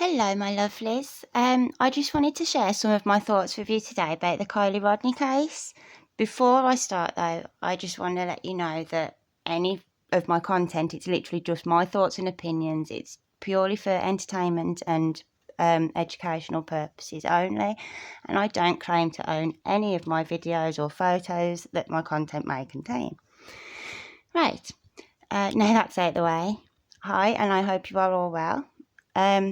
Hello, my lovelies. I just wanted to share some of my thoughts with you today about the Kiely Rodni case. Before I start, though, I just want to let you know that any of my content, it's literally just my thoughts and opinions. It's purely for entertainment and educational purposes only, and I don't claim to own any of my videos or photos that my content may contain. Right, now that's out of the way. Hi, and I hope you are all well.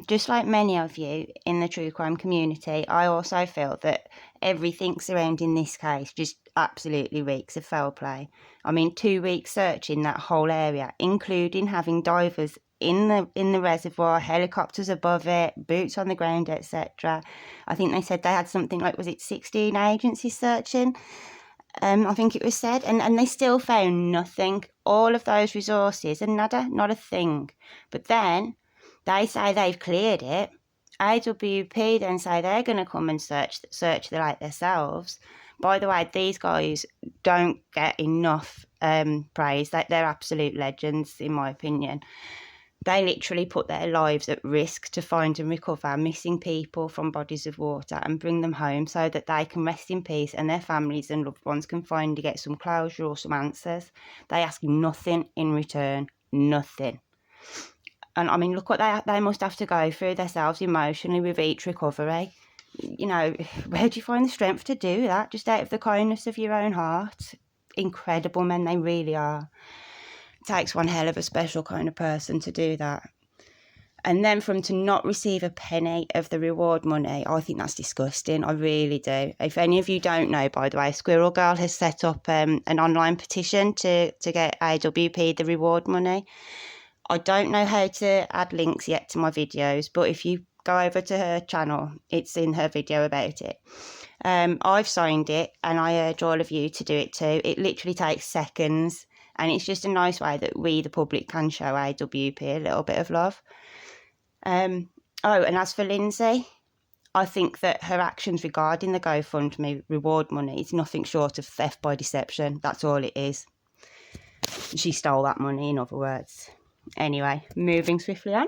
Just like many of you in the true crime community, I also feel that everything surrounding this case just absolutely reeks of foul play. I mean, 2 weeks searching that whole area, including having divers in the reservoir, helicopters above it, boots on the ground, etc. I think they said they had something like, was it 16 agencies searching? I think it was said, and they still found nothing. All of those resources and nada, not a thing. But then they say they've cleared it. AWP then say they're going to come and search the lake themselves. By the way, these guys don't get enough praise. They're absolute legends, in my opinion. They literally put their lives at risk to find and recover missing people from bodies of water and bring them home so that they can rest in peace and their families and loved ones can finally get some closure or some answers. They ask nothing in return, nothing. And I mean, look what they must have to go through themselves emotionally with each recovery. You know, where do you find the strength to do that? Just out of the kindness of your own heart. Incredible men, they really are. It takes one hell of a special kind of person to do that. And then for them to not receive a penny of the reward money, I think that's disgusting. I really do. If any of you don't know, by the way, Squirrel Girl has set up an online petition to get AWP the reward money. I don't know how to add links yet to my videos, but if you go over to her channel, it's in her video about it. I've signed it, and I urge all of you to do it too. It literally takes seconds, and it's just a nice way that we, the public, can show AWP a little bit of love. And as for Lindsay, I think that her actions regarding the GoFundMe reward money is nothing short of theft by deception. That's all it is. She stole that money, in other words. Anyway, moving swiftly on.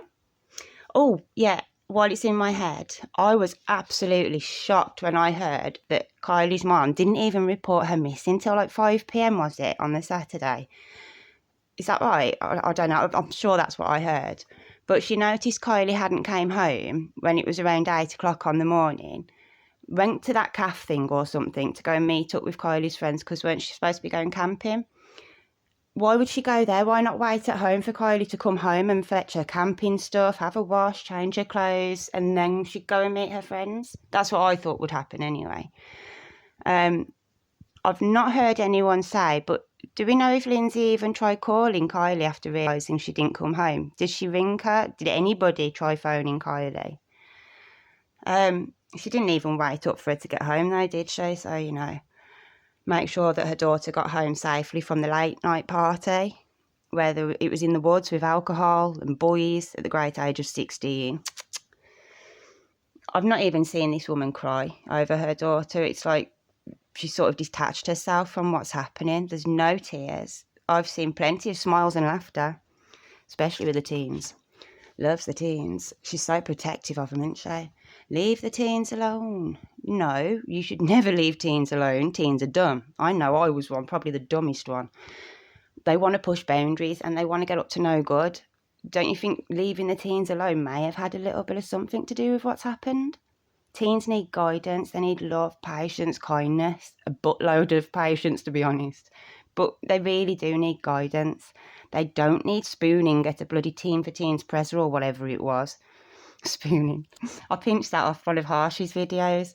Oh, yeah, while it's in my head, I was absolutely shocked when I heard that Kylie's mom didn't even report her missing till like 5 p.m, was it, on the Saturday? Is that right? I don't know. I'm sure that's what I heard. But she noticed Kylie hadn't came home when it was around 8 o'clock on the morning. Went to that calf thing or something to go and meet up with Kylie's friends because weren't she supposed to be going camping? Why would she go there? Why not wait at home for Kylie to come home and fetch her camping stuff, have a wash, change her clothes, and then she'd go and meet her friends? That's what I thought would happen anyway. I've not heard anyone say, but do we know if Lindsay even tried calling Kylie after realising she didn't come home? Did she ring her? Did anybody try phoning Kylie? She didn't even wait up for her to get home though, did she? So, you know, make sure that her daughter got home safely from the late night party, whether it was in the woods with alcohol and boys at the great age of 16. I've not even seen this woman cry over her daughter. It's like she sort of detached herself from what's happening. There's no tears. I've seen plenty of smiles and laughter, especially with the teens. Loves the teens. She's so protective of them, isn't she? Leave the teens alone. No, you should never leave teens alone. Teens are dumb. I know I was one, probably the dumbest one. They want to push boundaries and they want to get up to no good. Don't you think leaving the teens alone may have had a little bit of something to do with what's happened? Teens need guidance, they need love, patience, kindness, a buttload of patience, to be honest. But they really do need guidance. They don't need spooning at a bloody Teen for Teens presser or whatever it was. Spooning. I pinched that off one of Harsh's videos.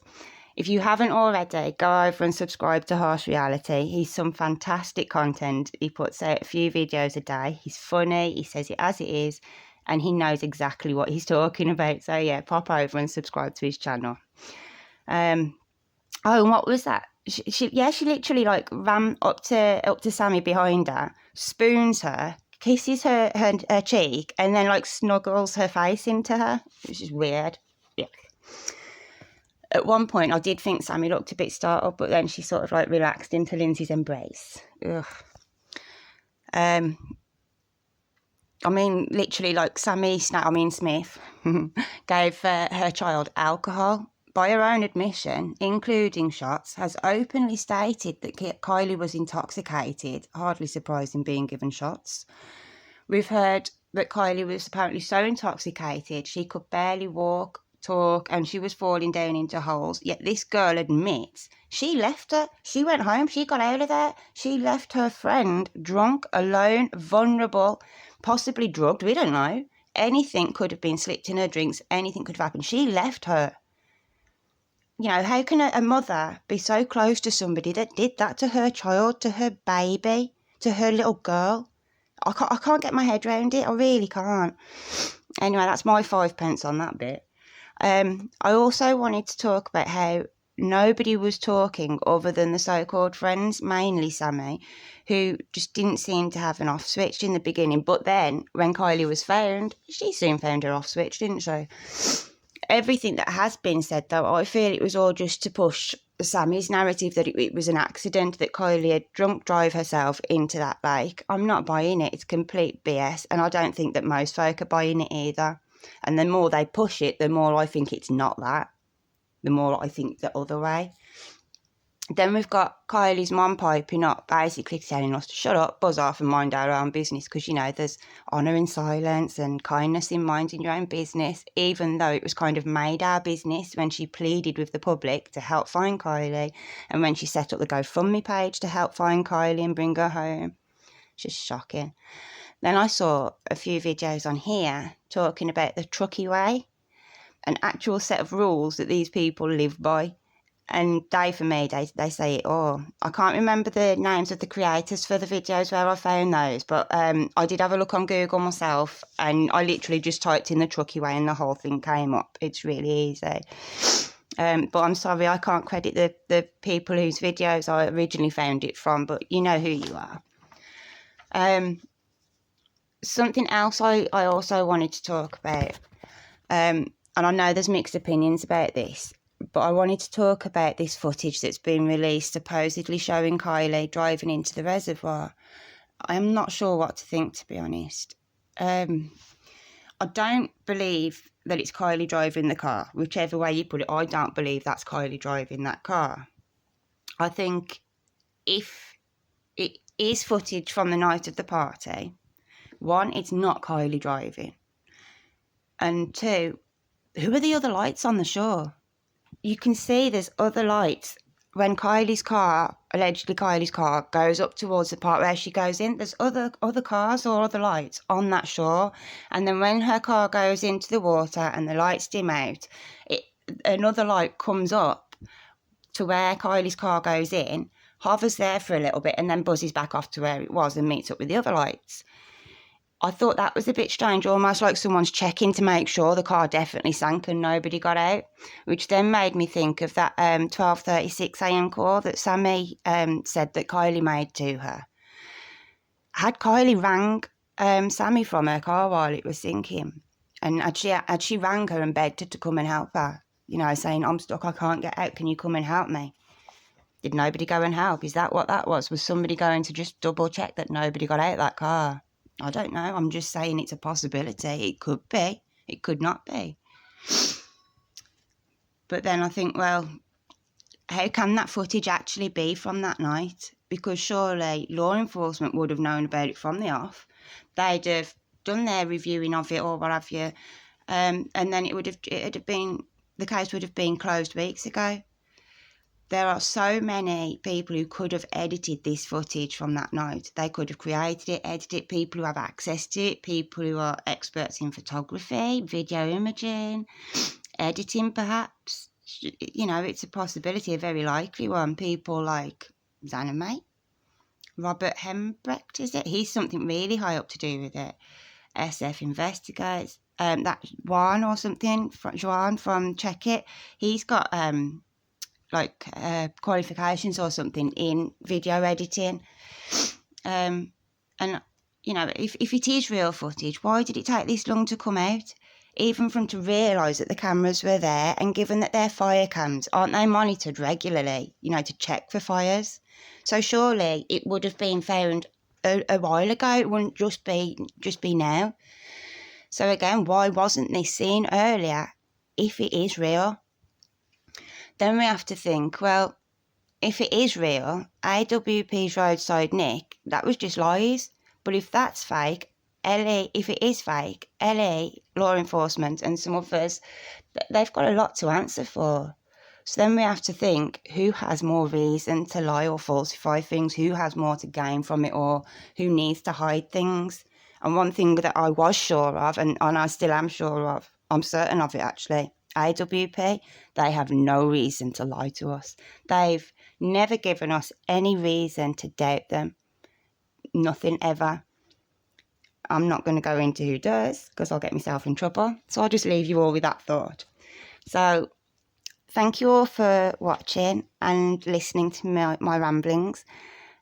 If you haven't already, go over and subscribe to Harsh Reality. He's some fantastic content. He puts out a few videos a day. He's funny, he says it as it is, and he knows exactly what he's talking about. So yeah, pop over and subscribe to his channel. And what was that? She literally like ran up to Sammy behind her, spoons her, kisses her cheek, and then like snuggles her face into her, which is weird. Yeah. At one point, I did think Sammy looked a bit startled, but then she sort of like relaxed into Lindsay's embrace. Ugh. I mean, literally, like Smith gave her child alcohol. By her own admission, including shots, has openly stated that Kylie was intoxicated, hardly surprising being given shots. We've heard that Kylie was apparently so intoxicated she could barely walk, talk, and she was falling down into holes. Yet this girl admits she left her. She went home. She got out of there. She left her friend drunk, alone, vulnerable, possibly drugged. We don't know. Anything could have been slipped in her drinks. Anything could have happened. She left her. You know, how can a mother be so close to somebody that did that to her child, to her baby, to her little girl? I can't get my head around it. I really can't. Anyway, that's my 5 pence on that bit. I also wanted to talk about how nobody was talking other than the so-called friends, mainly Sammy, who just didn't seem to have an off switch in the beginning. But then when Kylie was found, she soon found her off switch, didn't she? Everything that has been said, though, I feel it was all just to push Sammy's narrative that it was an accident, that Kylie had drunk drive herself into that lake. I'm not buying it. It's complete BS, and I don't think that most folk are buying it either. And the more they push it, the more I think it's not that. The more I think the other way. Then we've got Kylie's mum piping up, basically telling us to shut up, buzz off and mind our own business because, you know, there's honour in silence and kindness in minding your own business, even though it was kind of made our business when she pleaded with the public to help find Kylie and when she set up the GoFundMe page to help find Kylie and bring her home. Just shocking. Then I saw a few videos on here talking about the trucky way, an actual set of rules that these people live by. And for me, they say it all. I can't remember the names of the creators for the videos where I found those, but I did have a look on Google myself, and I literally just typed in the trucky way and the whole thing came up. It's really easy. But I'm sorry, I can't credit the people whose videos I originally found it from, but you know who you are. Something else I also wanted to talk about, and I know there's mixed opinions about this, but I wanted to talk about this footage that's been released supposedly showing Kylie driving into the reservoir. I'm not sure what to think, to be honest. I don't believe that it's Kylie driving the car. Whichever way you put it, I don't believe that's Kylie driving that car. I think if it is footage from the night of the party, one, it's not Kylie driving. And two, who are the other lights on the shore? You can see there's other lights when allegedly Kylie's car, goes up towards the part where she goes in. There's other cars or other lights on that shore. And then when her car goes into the water and the lights dim out, another light comes up to where Kylie's car goes in, hovers there for a little bit, and then buzzes back off to where it was and meets up with the other lights. I thought that was a bit strange, almost like someone's checking to make sure the car definitely sank and nobody got out, which then made me think of that 12:36 a.m. call that Sammy said that Kylie made to her. Had Kylie rang Sammy from her car while it was sinking? And had she rang her and begged her to come and help her? You know, saying, I'm stuck, I can't get out, can you come and help me? Did nobody go and help? Is that what that was? Was somebody going to just double check that nobody got out of that car? I don't know. I'm just saying it's a possibility. It could be. It could not be. But then I think, well, how can that footage actually be from that night? Because surely law enforcement would have known about it from the off. They'd have done their reviewing of it or what have you. And then the case would have been closed weeks ago. There are so many people who could have edited this footage from that night. They could have created it, edited it, people who have access to it, people who are experts in photography, video imaging, editing perhaps. You know, it's a possibility, a very likely one. People like Zaname, Robert Hembrecht, is it? He's something really high up to do with it. SF investigates. That Juan or something, Juan from Check It, he's got qualifications or something in video editing. And, you know, if it is real footage, why did it take this long to come out? Even from to realise that the cameras were there, and given that they're fire cams, aren't they monitored regularly, you know, to check for fires? So surely it would have been found a while ago. It wouldn't just be now. So again, why wasn't this seen earlier if it is real? Then we have to think, well, if it is real, AWP's roadside nick, that was just lies. But if that's fake, if it is fake, LA, law enforcement and some others, they've got a lot to answer for. So then we have to think, who has more reason to lie or falsify things? Who has more to gain from it, or who needs to hide things? And one thing that I was sure of, and I still am sure of, I'm certain of it actually, AWP, they have no reason to lie to us. They've never given us any reason to doubt them. Nothing ever. I'm not going to go into who does, because I'll get myself in trouble. So I'll just leave you all with that thought. So thank you all for watching and listening to my ramblings.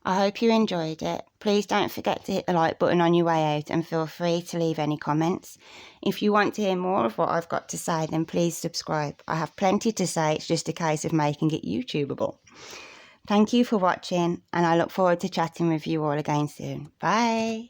I hope you enjoyed it. Please don't forget to hit the like button on your way out, and feel free to leave any comments. If you want to hear more of what I've got to say, then please subscribe. I have plenty to say, it's just a case of making it YouTubeable. Thank you for watching, and I look forward to chatting with you all again soon. Bye.